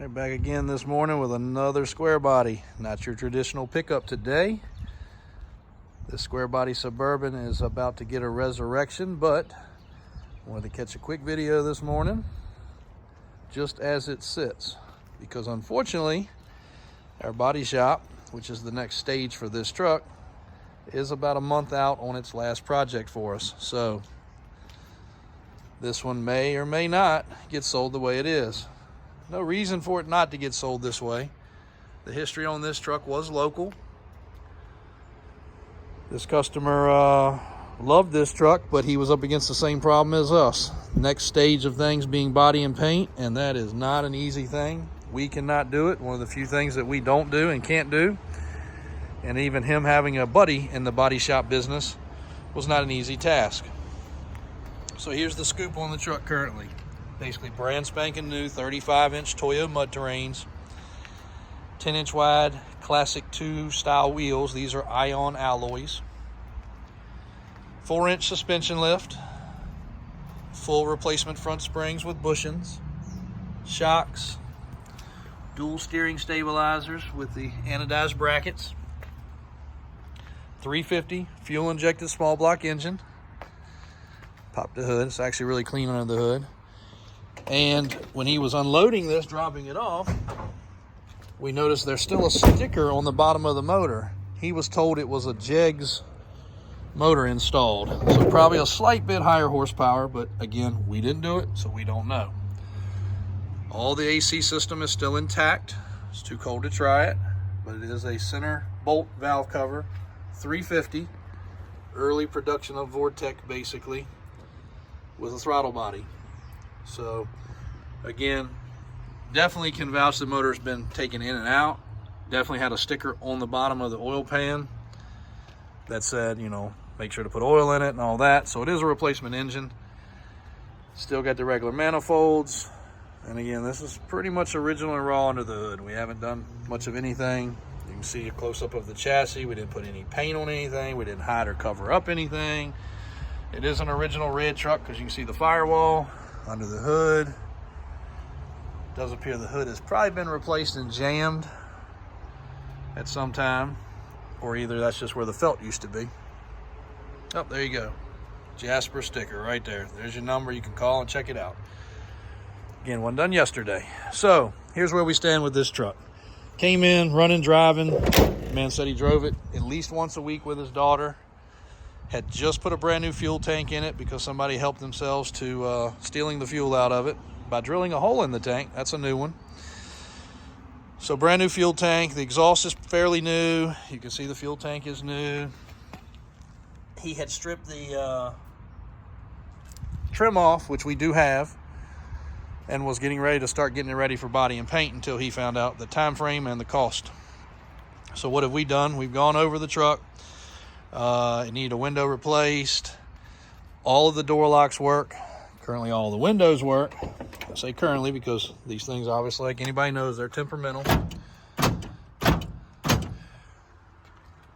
All right, back again this morning with another square body. Not your traditional pickup today. This square body Suburban is about to get a resurrection, but I wanted to catch a quick video this morning just as it sits, because unfortunately our body shop, which is the next stage for this truck, is about a month out on its last project for us. So this one may or may not get sold the way it is. No reason for it not to get sold this way. The history on this truck was local. This customer loved this truck, but he was up against the same problem as us. Next stage of things being body and paint, and that is not an easy thing. We cannot do it. One of the few things that we don't do and can't do. And even him having a buddy in the body shop business was not an easy task. So here's the scoop on the truck currently. Basically brand spanking new 35-inch Toyo mud terrains, 10-inch wide Classic 2 style wheels. These are ion alloys. 4-inch suspension lift, full replacement front springs with bushings, shocks, dual steering stabilizers with the anodized brackets, 350 fuel injected small block engine. Pop the hood, it's actually really clean under the hood. And when he was unloading this, dropping it off, we noticed there's still a sticker on the bottom of the motor. He was told it was a Jegs motor installed. So probably a slight bit higher horsepower, but again, we didn't do it, so we don't know. All the AC system is still intact. It's too cold to try it, but it is a center bolt valve cover, 350, early production of Vortec basically, with a throttle body. So again, definitely can vouch the motor's been taken in and out. Definitely had a sticker on the bottom of the oil pan that said, you know, make sure to put oil in it and all that. So it is a replacement engine. Still got the regular manifolds. And again, this is pretty much original and raw under the hood. We haven't done much of anything. You can see a close-up of the chassis. We didn't put any paint on anything. We didn't hide or cover up anything. It is an original red truck because you can see the firewall under the hood. It does appear the hood has probably been replaced and jammed at some time, or either that's just where the felt used to be. Oh, there you go. Jasper sticker right there. There's your number. You can call and check it out. Again, one done yesterday. So here's where we stand with this truck. Came in, running, driving. The man said he drove it at least once a week with his daughter. Had just put a brand new fuel tank in it because somebody helped themselves to stealing the fuel out of it by drilling a hole in the tank. That's a new one. So brand new fuel tank. The exhaust is fairly new. You can see the fuel tank is new. He had stripped the trim off, which we do have, and was getting ready to start getting it ready for body and paint until he found out the time frame and the cost. So what have we done? We've gone over the truck. It needed a window replaced. All of the door locks work. Currently all the windows work. I say currently because these things, obviously, like anybody knows, they're temperamental.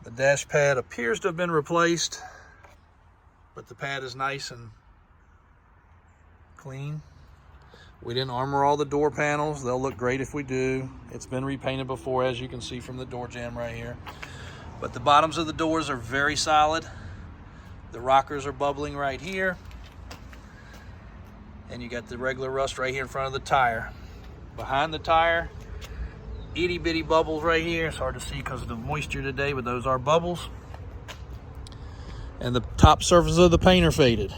The dash pad appears to have been replaced, but the pad is nice and clean. We didn't armor all the door panels. They'll look great if we do. It's been repainted before, as you can see from the door jamb right here. But the bottoms of the doors are very solid. The rockers are bubbling right here. And you got the regular rust right here in front of the tire. Behind the tire, itty bitty bubbles right here. It's hard to see because of the moisture today, but those are bubbles. And the top surface of the paint are faded.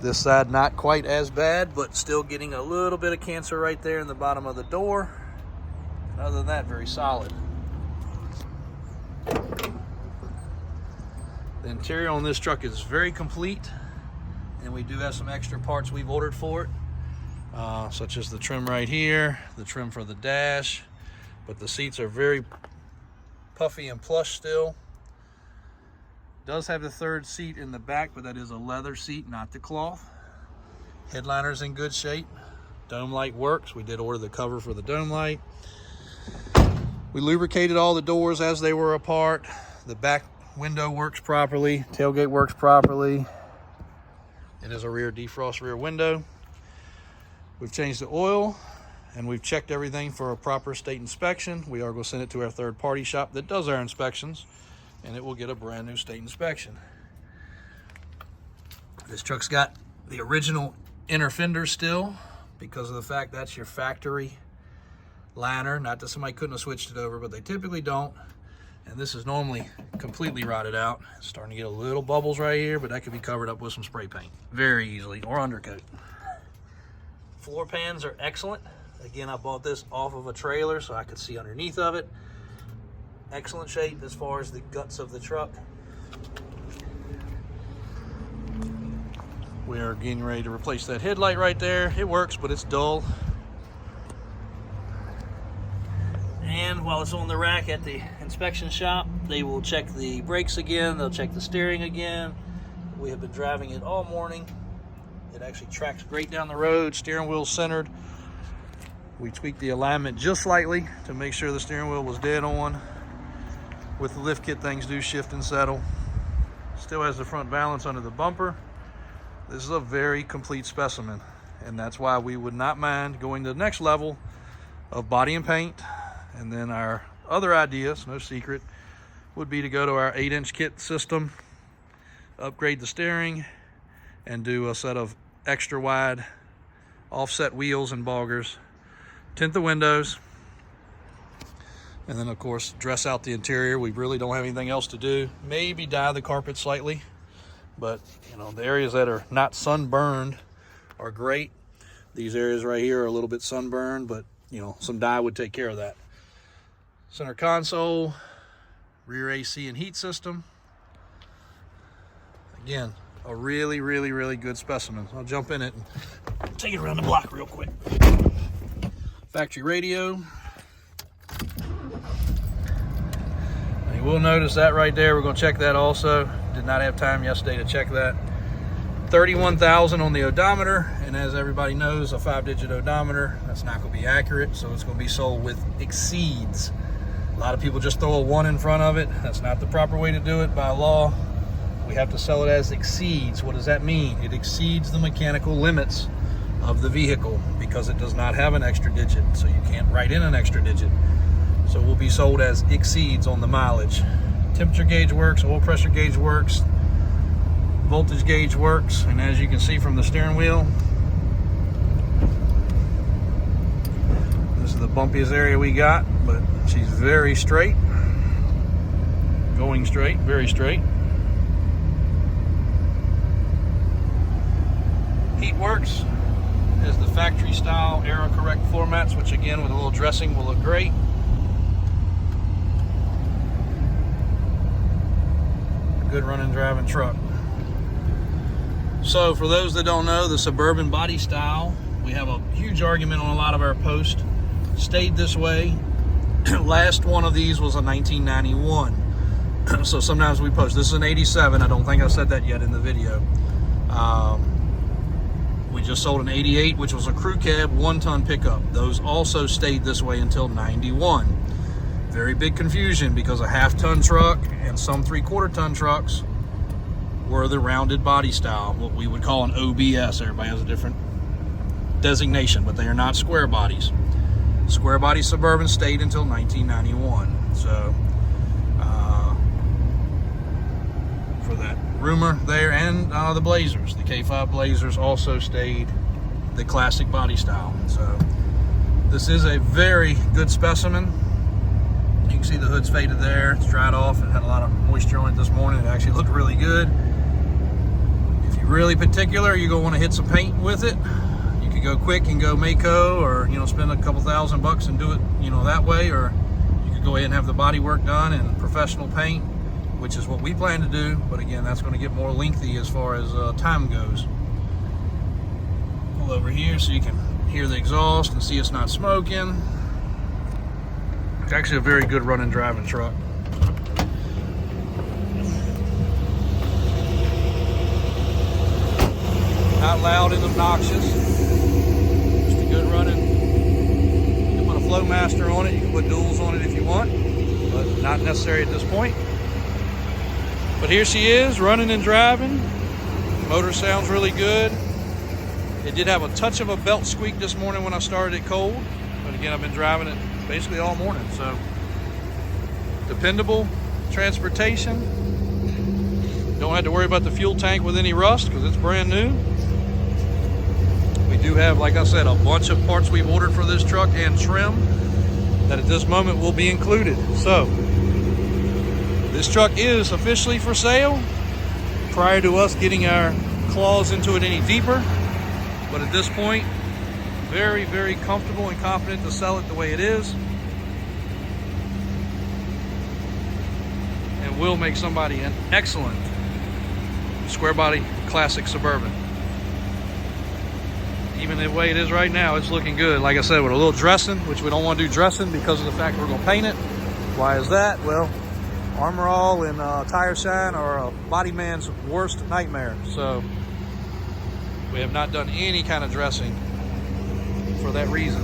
This side not quite as bad, but still getting a little bit of cancer right there in the bottom of the door. Other than that, very solid. The interior on this truck is very complete, and we do have some extra parts we've ordered for it, such as the trim right here, the trim for the dash, but the seats are very puffy and plush still. Does have the third seat in the back, but that is a leather seat, not the cloth. Headliner's in good shape. Dome light works. We did order the cover for the dome light. We lubricated all the doors as they were apart. The back window works properly. Tailgate works properly. It is a rear defrost rear window. We've changed the oil, and we've checked everything for a proper state inspection. We are going to send it to our third-party shop that does our inspections, and it will get a brand new state inspection. This truck's got the original inner fender still, because of the fact that's your factory liner. Not that somebody couldn't have switched it over, but they typically don't. And this is normally completely rotted out. It's starting to get a little bubbles right here, but that could be covered up with some spray paint very easily, or undercoat. Floor pans are excellent. Again, I bought this off of a trailer so I could see underneath of it. Excellent shape as far as the guts of the truck. We are getting ready to replace that headlight right there. It works, but it's dull. And while it's on the rack at the inspection shop, they will check the brakes again. They'll check the steering again. We have been driving it all morning. It actually tracks great down the road. Steering wheel centered. We tweaked the alignment just slightly to make sure the steering wheel was dead on. With the lift kit, things do shift and settle. Still has the front balance under the bumper. This is a very complete specimen, and that's why we would not mind going to the next level of body and paint. And then our other ideas, no secret, would be to go to our 8-inch kit system, upgrade the steering, and do a set of extra wide offset wheels and boggers, tint the windows, and then of course dress out the interior. We really don't have anything else to do. Maybe dye the carpet slightly, but you know, the areas that are not sunburned are great. These areas right here are a little bit sunburned, but you know, some dye would take care of that. Center console, rear AC and heat system. Again, a really, really, really good specimen. I'll jump in it and take it around the block real quick. Factory radio. And you will notice that right there. We're going to check that also. Did not have time yesterday to check that. 31,000 on the odometer, and as everybody knows, a 5-digit odometer, that's not going to be accurate, so it's going to be sold with exceeds. A lot of people just throw a 1 in front of it. That's not the proper way to do it by law. We have to sell it as exceeds. What does that mean? It exceeds the mechanical limits of the vehicle because it does not have an extra digit, so you can't write in an extra digit. So it will be sold as exceeds on the mileage. Temperature gauge works, oil pressure gauge works, voltage gauge works, and as you can see from the steering wheel, this is the bumpiest area we got, but she's very straight, going straight, very straight. Heat works is the factory style era correct formats, which again with a little dressing will look great. A good running driving truck. So for those that don't know, the Suburban body style, we have a huge argument on a lot of our posts, stayed this way. Last one of these was a 1991. So sometimes we post, this is an 87. I don't think I said that yet in the video. We just sold an 88, which was a crew cab 1-ton pickup. Those also stayed this way until 91. Very big confusion because a 1/2-ton truck and some 3/4-ton trucks were the rounded body style, what we would call an OBS. Everybody has a different designation, but they are not square bodies. Square body Suburban stayed until 1991. So for that rumor there, and the Blazers, the K5 Blazers also stayed the classic body style. So this is a very good specimen. You can see the hood's faded there. It's dried off. It had a lot of moisture on it this morning. It actually looked really good. If you're really particular, you're gonna want to hit some paint with it. You could go quick and go Mako, or spend a couple $1,000 and do it that way, or you could go ahead and have the body work done in professional paint, which is what we plan to do. But again, that's going to get more lengthy as far as time goes. Pull over here so you can hear the exhaust and see it's not smoking. It's actually a very good running driving truck. Not loud and obnoxious. Just a good running. You can put a Flowmaster on it. You can put duals on it if you want, but not necessary at this point. But here she is, running and driving. Motor sounds really good. It did have a touch of a belt squeak this morning when I started it cold, but again, I've been driving it basically all morning. So dependable transportation. Don't have to worry about the fuel tank with any rust because it's brand new. We do have, like I said, a bunch of parts we've ordered for this truck and trim that at this moment will be included. So this truck is officially for sale prior to us getting our claws into it any deeper. But at this point, very, very comfortable and confident to sell it the way it is. And will make somebody an excellent square body classic Suburban. Even the way it is right now, it's looking good. Like I said, with a little dressing, which we don't want to do dressing because of the fact we're going to paint it. Why is that? Well, Armor All and tire shine are a body man's worst nightmare. So we have not done any kind of dressing for that reason.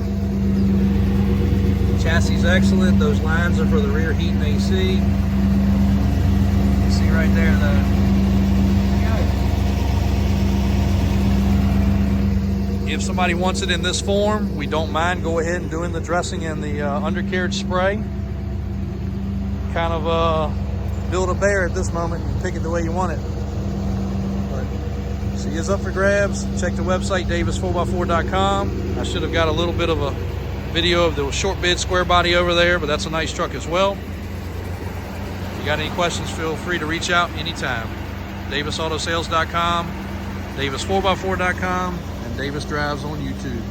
Chassis is excellent. Those lines are for the rear heat and AC. You can see right there the. If somebody wants it in this form, we don't mind go ahead and doing the dressing and the undercarriage spray. Kind of build a bear at this moment. You can pick it the way you want it. But she is up for grabs. Check the website, davis4x4.com. I should have got a little bit of a video of the short bid square body over there, but that's a nice truck as well. If you got any questions, feel free to reach out anytime. davisautosales.com, davis4x4.com, and Davis Drives on YouTube.